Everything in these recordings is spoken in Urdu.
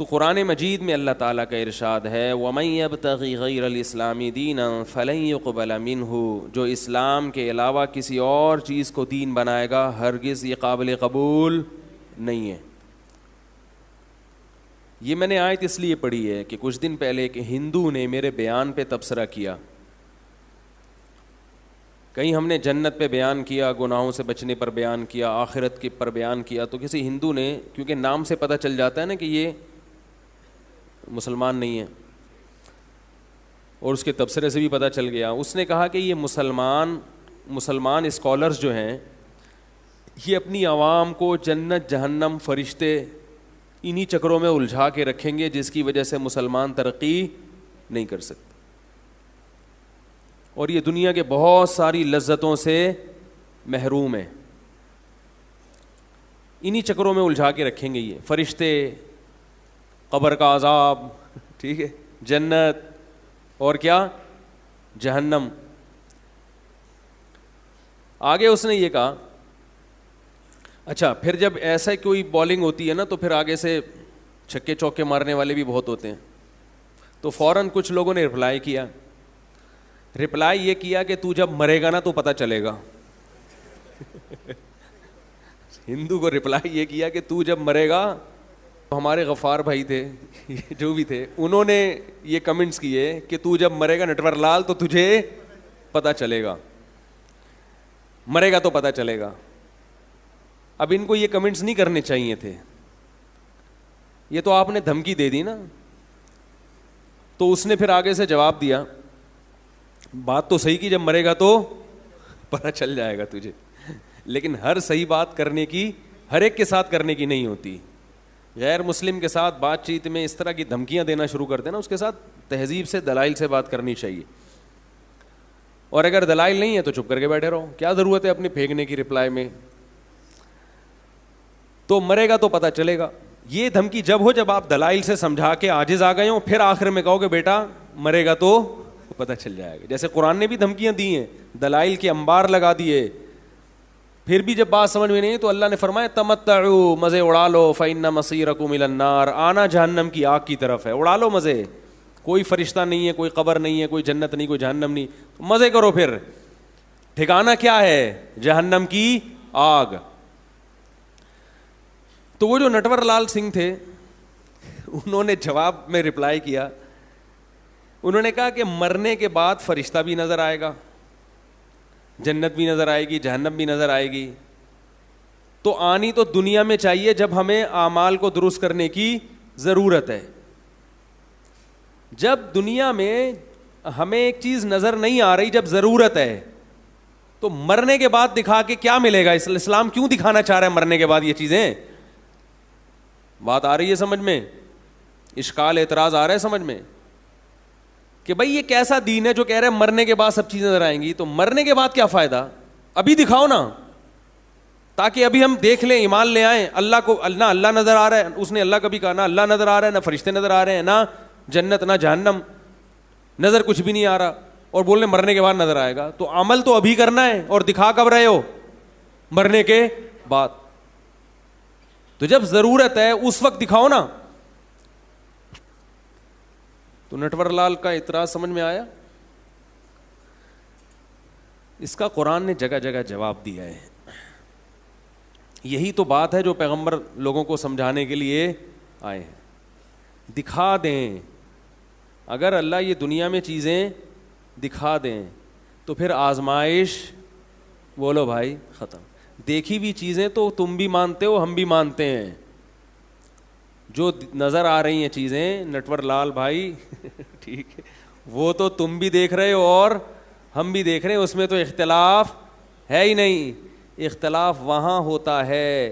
تو قرآن مجید میں اللہ تعالیٰ کا ارشاد ہے وَمَن يَبْتَغِ غَيْرَ الْإِسْلَامِ دِينًا فَلَن يُقْبَلَ مِنْهُ، جو اسلام کے علاوہ کسی اور چیز کو دین بنائے گا ہرگز یہ قابل قبول نہیں ہے۔ یہ میں نے آیت اس لیے پڑھی ہے کہ کچھ دن پہلے ایک ہندو نے میرے بیان پہ تبصرہ کیا، کہیں ہم نے جنت پہ بیان کیا، گناہوں سے بچنے پر بیان کیا، آخرت کے پر بیان کیا، تو کسی ہندو نے، کیونکہ نام سے پتہ چل جاتا ہے نا کہ یہ مسلمان نہیں ہے، اور اس کے تبصرے سے بھی پتہ چل گیا، اس نے کہا کہ یہ مسلمان اسکالرز جو ہیں یہ اپنی عوام کو جنت جہنم فرشتے انہی چکروں میں الجھا کے رکھیں گے جس کی وجہ سے مسلمان ترقی نہیں کر سکتے، اور یہ دنیا کے بہت ساری لذتوں سے محروم ہے، انہی چکروں میں الجھا کے رکھیں گے یہ فرشتے، قبر کا عذاب، ٹھیک ہے، جنت اور کیا جہنم۔ آگے اس نے یہ کہا اچھا پھر جب ایسا کوئی بالنگ ہوتی ہے نا تو پھر آگے سے چھکے چوکے مارنے والے بھی بہت ہوتے ہیں، تو فوراً کچھ لوگوں نے رپلائی یہ کیا کہ تو جب مرے گا نا تو پتہ چلے گا۔ ہندو کو رپلائی یہ کیا کہ تو جب مرے گا، ہمارے غفار بھائی تھے جو بھی تھے انہوں نے یہ کمنٹس کیے کہ تو جب مرے گا نٹور لال تو تجھے پتہ چلے گا، مرے گا تو پتہ چلے گا۔ اب ان کو یہ کمنٹس نہیں کرنے چاہیے تھے، یہ تو آپ نے دھمکی دے دی نا۔ تو اس نے پھر آگے سے جواب دیا بات تو صحیح کی، جب مرے گا تو پتہ چل جائے گا تجھے، لیکن ہر صحیح بات کرنے کی ہر ایک کے ساتھ کرنے کی نہیں ہوتی۔ غیر مسلم کے ساتھ بات چیت میں اس طرح کی دھمکیاں دینا شروع کر دینا، اس کے ساتھ تہذیب سے دلائل سے بات کرنی چاہیے، اور اگر دلائل نہیں ہے تو چپ کر کے بیٹھے رہو، کیا ضرورت ہے اپنے پھینکنے کی رپلائی میں۔ تو مرے گا تو پتہ چلے گا، یہ دھمکی جب ہو جب آپ دلائل سے سمجھا کے عاجز آ گئے ہوں، پھر آخر میں کہو کہ بیٹا مرے گا تو پتہ چل جائے گا۔ جیسے قرآن نے بھی دھمکیاں دی ہیں، دلائل کے انبار لگا دیے، پھر بھی جب بات سمجھ میں نہیں تو اللہ نے فرمایا تمتعوا، مزے اڑا لو، فإن مصيركم إلى النار، آنا جہنم کی آگ کی طرف ہے، اڑا لو مزے، کوئی فرشتہ نہیں ہے، کوئی قبر نہیں ہے، کوئی جنت نہیں، کوئی جہنم نہیں، مزے کرو، پھر ٹھکانہ کیا ہے جہنم کی آگ۔ تو وہ جو نٹور لال سنگھ تھے انہوں نے جواب میں رپلائی کیا، انہوں نے کہا کہ مرنے کے بعد فرشتہ بھی نظر آئے گا، جنت بھی نظر آئے گی، جہنم بھی نظر آئے گی، تو آنی تو دنیا میں چاہیے جب ہمیں اعمال کو درست کرنے کی ضرورت ہے۔ جب دنیا میں ہمیں ایک چیز نظر نہیں آ رہی، جب ضرورت ہے، تو مرنے کے بعد دکھا کے کیا ملے گا؟ اسلام کیوں دکھانا چاہ رہا ہے مرنے کے بعد یہ چیزیں؟ بات آ رہی ہے سمجھ میں؟ اشکال اعتراض آ رہا ہے سمجھ میں کہ بھائی یہ کیسا دین ہے جو کہہ رہے ہیں مرنے کے بعد سب چیزیں نظر آئیں گی؟ تو مرنے کے بعد کیا فائدہ؟ ابھی دکھاؤ نا، تاکہ ابھی ہم دیکھ لیں، ایمان لے آئیں۔ اللہ کو نہ اللہ نظر آ رہا ہے، اس نے اللہ کبھی کہا نہ اللہ نظر آ رہا ہے، نہ فرشتے نظر آ رہے ہیں، نہ جنت نہ جہنم، نظر کچھ بھی نہیں آ رہا، اور بولنے مرنے کے بعد نظر آئے گا۔ تو عمل تو ابھی کرنا ہے، اور دکھا کب رہے ہو؟ مرنے کے بعد۔ تو جب ضرورت ہے اس وقت دکھاؤ نا۔ تو نٹور لال کا اعتراض سمجھ میں آیا؟ اس کا قرآن نے جگہ جگہ جواب دیا ہے۔ یہی تو بات ہے جو پیغمبر لوگوں کو سمجھانے کے لیے آئے ہیں۔ دکھا دیں، اگر اللہ یہ دنیا میں چیزیں دکھا دیں تو پھر آزمائش بولو بھائی ختم۔ دیکھی ہوئی چیزیں تو تم بھی مانتے ہو، ہم بھی مانتے ہیں، جو نظر آ رہی ہیں چیزیں نٹور لال بھائی ٹھیک ہے، وہ تو تم بھی دیکھ رہے ہو اور ہم بھی دیکھ رہے ہیں، اس میں تو اختلاف ہے ہی نہیں۔ اختلاف وہاں ہوتا ہے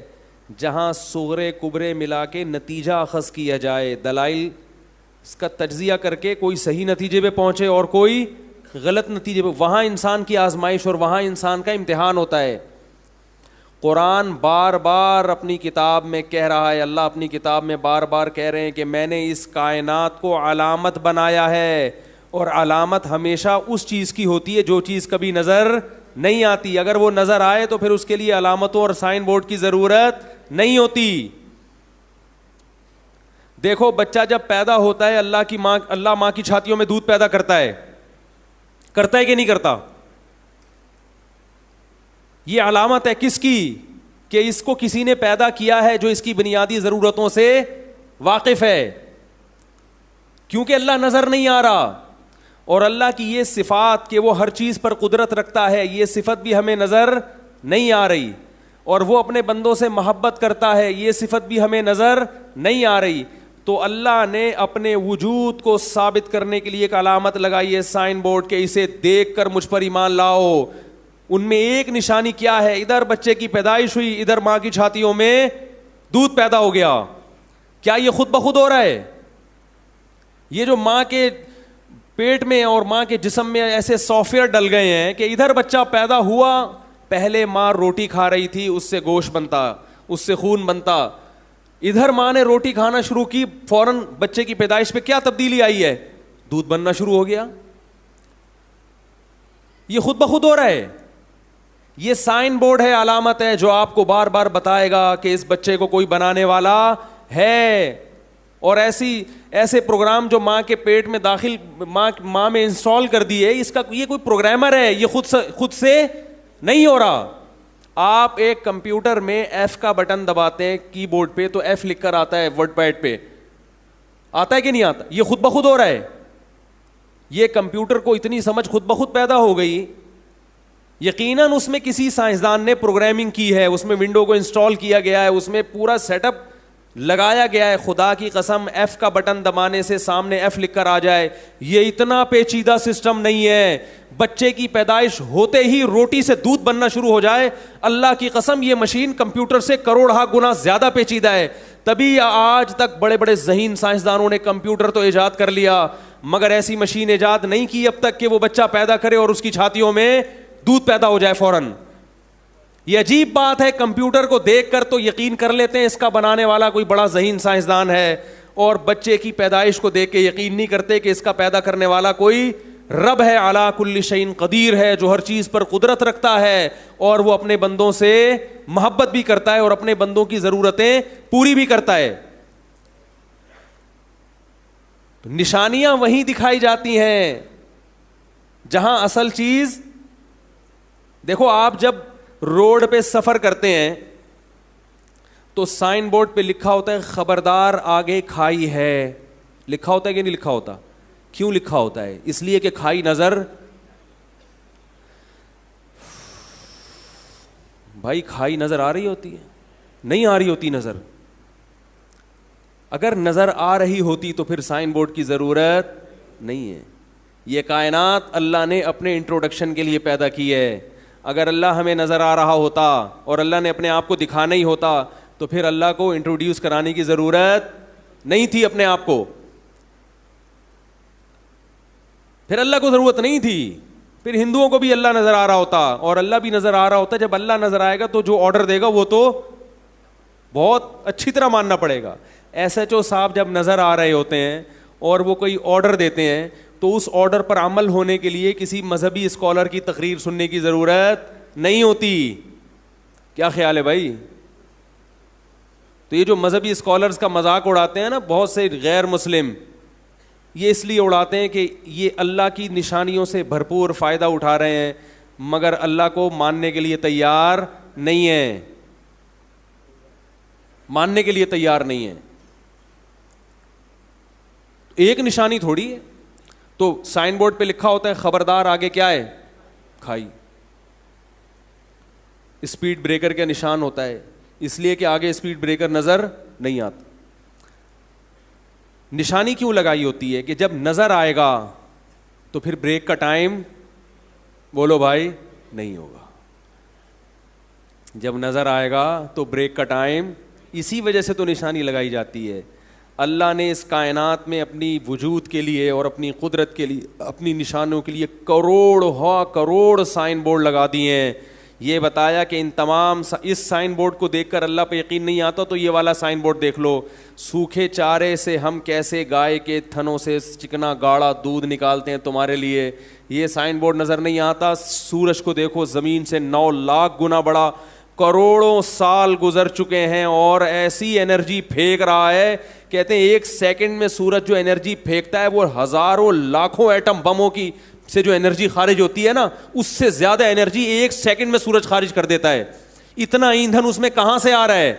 جہاں صغرے کبرے ملا کے نتیجہ اخذ کیا جائے، دلائل اس کا تجزیہ کر کے کوئی صحیح نتیجے پہ پہنچے اور کوئی غلط نتیجے پہ، وہاں انسان کی آزمائش اور وہاں انسان کا امتحان ہوتا ہے۔ قرآن بار بار اپنی کتاب میں کہہ رہا ہے، اللہ اپنی کتاب میں بار بار کہہ رہے ہیں کہ میں نے اس کائنات کو علامت بنایا ہے، اور علامت ہمیشہ اس چیز کی ہوتی ہے جو چیز کبھی نظر نہیں آتی۔ اگر وہ نظر آئے تو پھر اس کے لیے علامتوں اور سائن بورڈ کی ضرورت نہیں ہوتی۔ دیکھو بچہ جب پیدا ہوتا ہے اللہ ماں کی چھاتیوں میں دودھ پیدا کرتا ہے کہ نہیں کرتا؟ یہ علامت ہے کس کی؟ کہ اس کو کسی نے پیدا کیا ہے جو اس کی بنیادی ضرورتوں سے واقف ہے. کیونکہ اللہ نظر نہیں آ رہا، اور اللہ کی یہ صفات کہ وہ ہر چیز پر قدرت رکھتا ہے، یہ صفت بھی ہمیں نظر نہیں آ رہی، اور وہ اپنے بندوں سے محبت کرتا ہے، یہ صفت بھی ہمیں نظر نہیں آ رہی. تو اللہ نے اپنے وجود کو ثابت کرنے کے لیے ایک علامت لگائی ہے، سائن بورڈ، کہ اسے دیکھ کر مجھ پر ایمان لاؤ. ان میں ایک نشانی کیا ہے؟ ادھر بچے کی پیدائش ہوئی، ادھر ماں کی چھاتیوں میں دودھ پیدا ہو گیا. کیا یہ خود بخود ہو رہا ہے؟ یہ جو ماں کے پیٹ میں اور ماں کے جسم میں ایسے سافٹ ویئر ڈل گئے ہیں کہ ادھر بچہ پیدا ہوا، پہلے ماں روٹی کھا رہی تھی، اس سے گوشت بنتا، اس سے خون بنتا. ادھر ماں نے روٹی کھانا شروع کی، فوراً بچے کی پیدائش پہ کیا تبدیلی آئی ہے؟ دودھ بننا شروع ہو گیا. یہ خود بخود ہو رہا ہے. یہ سائن بورڈ ہے، علامت ہے جو آپ کو بار بار بتائے گا کہ اس بچے کو کوئی بنانے والا ہے. اور ایسے پروگرام جو ماں کے پیٹ میں داخل ماں میں انسٹال کر دیے، اس کا یہ کوئی پروگرامر ہے، یہ خود سے نہیں ہو رہا. آپ ایک کمپیوٹر میں ایف کا بٹن دباتے ہیں کی بورڈ پہ تو ایف لکھ کر آتا ہے، ورڈ پیڈ پہ آتا ہے کہ نہیں آتا؟ یہ خود بخود ہو رہا ہے. یہ کمپیوٹر کو اتنی سمجھ خود بخود پیدا ہو گئی، یقیناً اس میں کسی سائنسدان نے پروگرامنگ کی ہے، اس میں ونڈو کو انسٹال کیا گیا ہے، اس میں پورا سیٹ اپ لگایا گیا ہے. خدا کی قسم ایف کا بٹن دبانے سے سامنے ایف لکھ کر آ جائے، یہ اتنا پیچیدہ سسٹم نہیں ہے. بچے کی پیدائش ہوتے ہی روٹی سے دودھ بننا شروع ہو جائے، اللہ کی قسم یہ مشین کمپیوٹر سے کروڑہ گنا زیادہ پیچیدہ ہے. تبھی آج تک بڑے بڑے ذہین سائنسدانوں نے کمپیوٹر تو ایجاد کر لیا، مگر ایسی مشین ایجاد نہیں کی اب تک کہ وہ بچہ پیدا کرے اور اس کی چھاتیوں میں دودھ پیدا ہو جائے فوراً. یہ عجیب بات ہے، کمپیوٹر کو دیکھ کر تو یقین کر لیتے ہیں اس کا بنانے والا کوئی بڑا ذہین سائنسدان ہے، اور بچے کی پیدائش کو دیکھ کے یقین نہیں کرتے کہ اس کا پیدا کرنے والا کوئی رب ہے، علی کل شیء قدیر ہے، جو ہر چیز پر قدرت رکھتا ہے، اور وہ اپنے بندوں سے محبت بھی کرتا ہے اور اپنے بندوں کی ضرورتیں پوری بھی کرتا ہے. تو نشانیاں وہیں دکھائی جاتی ہیں جہاں اصل چیز. دیکھو آپ جب روڈ پہ سفر کرتے ہیں تو سائن بورڈ پہ لکھا ہوتا ہے خبردار آگے کھائی ہے، لکھا ہوتا ہے کہ نہیں لکھا ہوتا؟ کیوں لکھا ہوتا ہے؟ اس لیے کہ کھائی نظر، بھائی کھائی نظر آ رہی ہوتی ہے؟ نہیں آ رہی ہوتی نظر. اگر نظر آ رہی ہوتی تو پھر سائن بورڈ کی ضرورت نہیں ہے. یہ کائنات اللہ نے اپنے انٹروڈکشن کے لیے پیدا کی ہے. اگر اللہ ہمیں نظر آ رہا ہوتا اور اللہ نے اپنے آپ کو دکھانا ہی ہوتا تو پھر اللہ کو انٹروڈیوس کرانے کی ضرورت نہیں تھی اپنے آپ کو، پھر اللہ کو ضرورت نہیں تھی. پھر ہندوؤں کو بھی اللہ نظر آ رہا ہوتا اور اللہ بھی نظر آ رہا ہوتا. جب اللہ نظر آئے گا تو جو آرڈر دے گا وہ تو بہت اچھی طرح ماننا پڑے گا. ایس ایچ او صاحب جب نظر آ رہے ہوتے ہیں اور وہ کوئی آرڈر دیتے ہیں تو اس آرڈر پر عمل ہونے کے لیے کسی مذہبی اسکالر کی تقریر سننے کی ضرورت نہیں ہوتی. کیا خیال ہے بھائی؟ تو یہ جو مذہبی اسکالرز کا مذاق اڑاتے ہیں نا بہت سے غیر مسلم، یہ اس لیے اڑاتے ہیں کہ یہ اللہ کی نشانیوں سے بھرپور فائدہ اٹھا رہے ہیں مگر اللہ کو ماننے کے لیے تیار نہیں ہیں، ماننے کے لیے تیار نہیں ہیں. ایک نشانی تھوڑی ہے. تو سائن بورڈ پہ لکھا ہوتا ہے خبردار آگے کیا ہے؟ کھائی. اسپیڈ بریکر کا نشان ہوتا ہے اس لیے کہ آگے اسپیڈ بریکر نظر نہیں آتا. نشانی کیوں لگائی ہوتی ہے؟ کہ جب نظر آئے گا تو پھر بریک کا ٹائم بولو بھائی نہیں ہوگا. جب نظر آئے گا تو بریک کا ٹائم، اسی وجہ سے تو نشانی لگائی جاتی ہے. اللہ نے اس کائنات میں اپنی وجود کے لیے اور اپنی قدرت کے لیے، اپنی نشانوں کے لیے کروڑ سائن بورڈ لگا دیے ہیں. یہ بتایا کہ ان تمام اس سائن بورڈ کو دیکھ کر اللہ پہ یقین نہیں آتا تو یہ والا سائن بورڈ دیکھ لو. سوکھے چارے سے ہم کیسے گائے کے تھنوں سے چکنا گاڑھا دودھ نکالتے ہیں تمہارے لیے، یہ سائن بورڈ نظر نہیں آتا. سورج کو دیکھو زمین سے 9 لاکھ گنا بڑا، کروڑوں سال گزر چکے ہیں اور ایسی انرجی پھینک رہا ہے. کہتے ہیں 1 سیکنڈ میں سورج جو انرجی پھینکتا ہے وہ ہزاروں لاکھوں ایٹم بموں کی سے جو انرجی خارج ہوتی ہے نا, اس سے زیادہ انرجی 1 سیکنڈ میں سورج خارج کر دیتا ہے. اتنا ایندھن اس میں کہاں سے آ رہا ہے,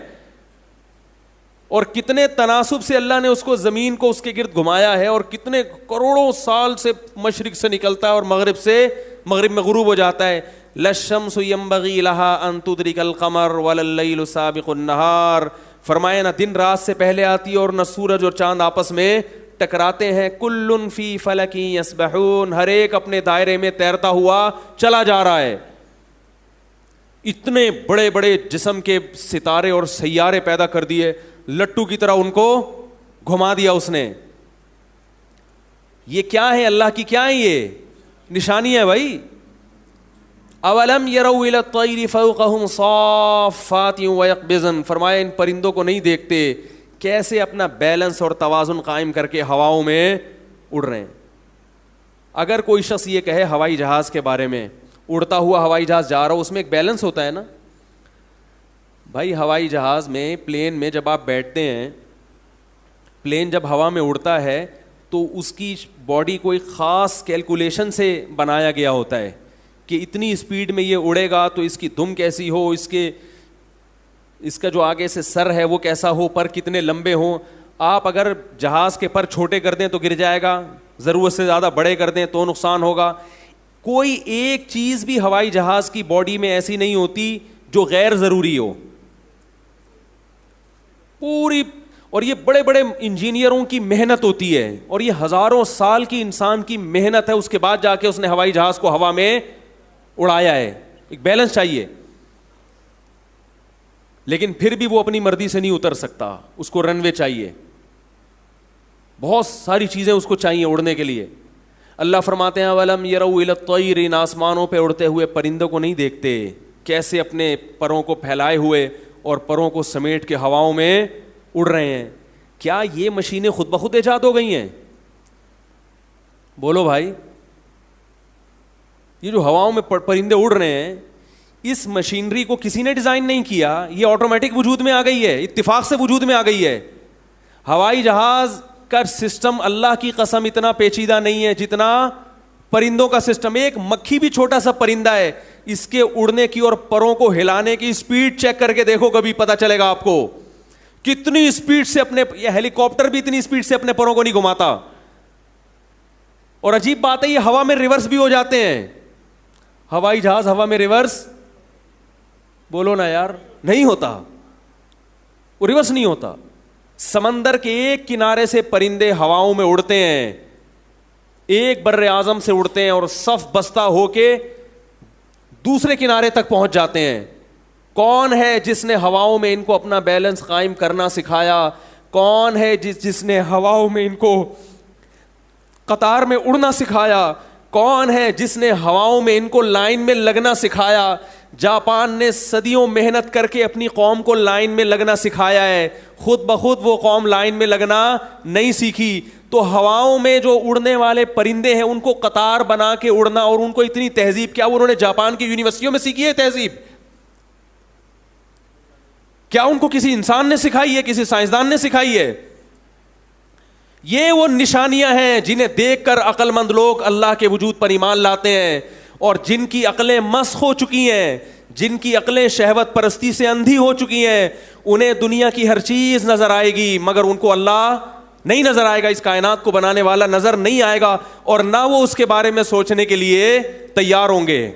اور کتنے تناسب سے اللہ نے اس کو زمین کو اس کے گرد گھمایا ہے, اور کتنے کروڑوں سال سے مشرق سے نکلتا ہے اور مغرب میں غروب ہو جاتا ہے. للشمس ينبغي لها ان تدرك القمر ولا الليل سابق النهار. فرمایا نہ دن رات سے پہلے آتی ہے اور نہ سورج اور چاند آپس میں ٹکراتے ہیں. کل فی فلک یسبحون, ہر ایک اپنے دائرے میں تیرتا ہوا چلا جا رہا ہے. اتنے بڑے بڑے جسم کے ستارے اور سیارے پیدا کر دیے, لٹو کی طرح ان کو گھما دیا اس نے. یہ کیا ہے, اللہ کی کیا ہے یہ نشانی ہے بھائی. اولم یروا الی الطیر فوقہم صافات ویقبضن, فرمایا ان پرندوں کو نہیں دیکھتے کیسے اپنا بیلنس اور توازن قائم کر کے ہواؤں میں اڑ رہے ہیں. اگر کوئی شخص یہ کہے ہوائی جہاز کے بارے میں, اڑتا ہوا ہوائی جہاز جا رہا ہو, اس میں ایک بیلنس ہوتا ہے نا بھائی. ہوائی جہاز میں, پلین میں جب آپ بیٹھتے ہیں, پلین جب ہوا میں اڑتا ہے تو اس کی باڈی کوئی خاص کیلکولیشن سے بنایا گیا ہوتا ہے کہ اتنی اسپیڈ میں یہ اڑے گا تو اس کی دم کیسی ہو, اس کا جو آگے سے سر ہے وہ کیسا ہو, پر کتنے لمبے ہوں. آپ اگر جہاز کے پر چھوٹے کر دیں تو گر جائے گا, ضرورت سے زیادہ بڑے کر دیں تو نقصان ہوگا. کوئی ایک چیز بھی ہوائی جہاز کی باڈی میں ایسی نہیں ہوتی جو غیر ضروری ہو پوری. اور یہ بڑے بڑے انجینئروں کی محنت ہوتی ہے, اور یہ ہزاروں سال کی انسان کی محنت ہے, اس کے بعد جا کے اس نے ہوائی جہاز کو ہوا میں اڑایا ہے. ایک بیلنس چاہیے, لیکن پھر بھی وہ اپنی مرضی سے نہیں اتر سکتا, اس کو رن وے چاہیے, بہت ساری چیزیں اس کو چاہیے اڑنے کے لیے. اللہ فرماتے ہیں اولم یروا الی الطیر, ان آسمانوں پہ اڑتے ہوئے پرندوں کو نہیں دیکھتے کیسے اپنے پروں کو پھیلائے ہوئے اور پروں کو سمیٹ کے ہواؤں میں اڑ رہے ہیں. کیا یہ مشینیں خود بخود ایجاد ہو گئی ہیں؟ بولو بھائی. یہ جو ہواؤں میں پرندے اڑ رہے ہیں, اس مشینری کو کسی نے ڈیزائن نہیں کیا, یہ آٹومیٹک وجود میں آ گئی ہے, اتفاق سے وجود میں آ گئی ہے. ہوائی جہاز کا سسٹم اللہ کی قسم اتنا پیچیدہ نہیں ہے جتنا پرندوں کا سسٹم. ایک مکھی بھی چھوٹا سا پرندہ ہے, اس کے اڑنے کی اور پروں کو ہلانے کی اسپیڈ چیک کر کے دیکھو, کبھی پتہ چلے گا آپ کو کتنی اسپیڈ سے اپنے, یہ ہیلی کاپٹر بھی اتنی اسپیڈ سے اپنے پروں کو نہیں گھماتا. اور عجیب بات ہے یہ ہوا میں ریورس بھی ہو جاتے ہیں. ہوائی جہاز ہوا میں ریورس, بولو نا یار, نہیں ہوتا, وہ ریورس نہیں ہوتا. سمندر کے ایک کنارے سے پرندے ہواؤں میں اڑتے ہیں, ایک بر اعظم سے اڑتے ہیں اور صف بستہ ہو کے دوسرے کنارے تک پہنچ جاتے ہیں. کون ہے جس نے ہواؤں میں ان کو اپنا بیلنس قائم کرنا سکھایا؟ کون ہے جس نے ہواؤں میں ان کو قطار میں اڑنا سکھایا؟ کون ہے جس نے ہواؤں میں ان کو لائن میں لگنا سکھایا؟ جاپان نے صدیوں محنت کر کے اپنی قوم کو لائن میں لگنا سکھایا ہے, خود بخود وہ قوم لائن میں لگنا نہیں سیکھی. تو ہواؤں میں جو اڑنے والے پرندے ہیں ان کو قطار بنا کے اڑنا, اور ان کو اتنی تہذیب, کیا انہوں نے جاپان کی یونیورسٹیوں میں سیکھی ہے تہذیب؟ کیا ان کو کسی انسان نے سکھائی ہے, کسی سائنسدان نے سکھائی ہے؟ یہ وہ نشانیاں ہیں جنہیں دیکھ کر عقل مند لوگ اللہ کے وجود پر ایمان لاتے ہیں, اور جن کی عقلیں مسخ ہو چکی ہیں, جن کی عقلیں شہوت پرستی سے اندھی ہو چکی ہیں, انہیں دنیا کی ہر چیز نظر آئے گی مگر ان کو اللہ نہیں نظر آئے گا. اس کائنات کو بنانے والا نظر نہیں آئے گا, اور نہ وہ اس کے بارے میں سوچنے کے لیے تیار ہوں گے.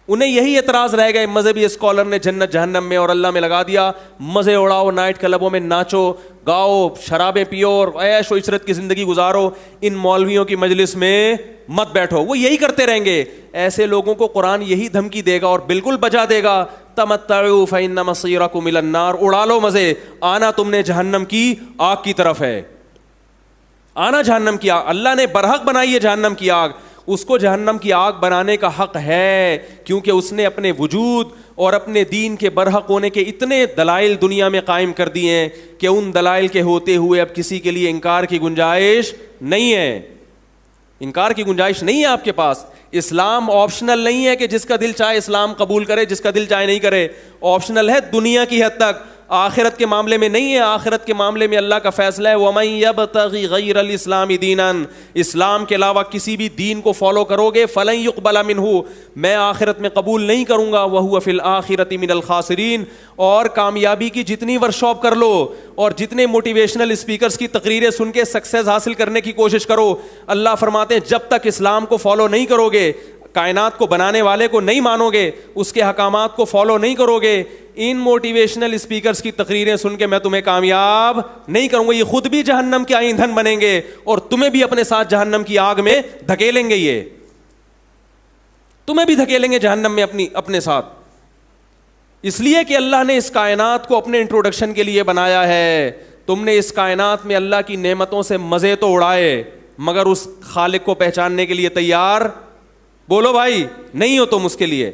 انہیں یہی اعتراض رہ گئے مذہبی اسکالر نے جنت جہنم میں اور اللہ میں لگا دیا. مزے اڑاؤ, نائٹ کلبوں میں ناچو گاؤ, شرابیں پیو اور عیش و عشرت کی زندگی گزارو, ان مولویوں کی مجلس میں مت بیٹھو. وہ یہی کرتے رہیں گے. ایسے لوگوں کو قرآن یہی دھمکی دے گا اور بالکل بجا دے گا, تمتعوا فإن مصيركم إلى النار, اڑا لو مزے, آنا تم نے جہنم کی آگ کی طرف ہے, آنا جہنم کی آگ. اللہ نے برحق بنائی ہے جہنم کی آگ, اس کو جہنم کی آگ بنانے کا حق ہے, کیونکہ اس نے اپنے وجود اور اپنے دین کے برحق ہونے کے اتنے دلائل دنیا میں قائم کر دیے ہیں کہ ان دلائل کے ہوتے ہوئے اب کسی کے لیے انکار کی گنجائش نہیں ہے. انکار کی گنجائش نہیں ہے آپ کے پاس. اسلام آپشنل نہیں ہے کہ جس کا دل چاہے اسلام قبول کرے, جس کا دل چاہے نہیں کرے. آپشنل ہے دنیا کی حد تک, آخرت کے معاملے میں نہیں ہے. آخرت کے معاملے میں اللہ کا فیصلہ ہے وَمَن يَبْتَغِ غَيْرَ الْإِسْلَامِ دِينًا, اسلام کے علاوہ کسی بھی دین کو فالو کرو گے فَلَن يُقْبَلَ مِنْهُ, میں آخرت میں قبول نہیں کروں گا. وَهُوَ فِي الْآخِرَةِ مِنَ الْخَاسِرِينَ. اور کامیابی کی جتنی ورکشاپ کر لو اور جتنے موٹیویشنل اسپیکرز کی تقریریں سن کے سکسیز حاصل کرنے کی کوشش کرو, اللہ فرماتے ہیں جب تک اسلام کو فالو نہیں کرو گے, کائنات کو بنانے والے کو نہیں مانو گے, اس کے حکامات کو فالو نہیں کرو گے, ان موٹیویشنل اسپیکرز کی تقریریں سن کے میں تمہیں کامیاب نہیں کروں گا. یہ خود بھی جہنم کے ایندھن بنیں گے اور تمہیں بھی اپنے ساتھ جہنم کی آگ میں دھکیلیں گے. یہ تمہیں بھی دھکیلیں گے جہنم میں اپنے ساتھ, اس لیے کہ اللہ نے اس کائنات کو اپنے انٹروڈکشن کے لیے بنایا ہے. تم نے اس کائنات میں اللہ کی نعمتوں سے مزے تو اڑائے مگر اس خالق کو پہچاننے کے لیے تیار, بولو بھائی, نہیں ہو تم اس کے لیے.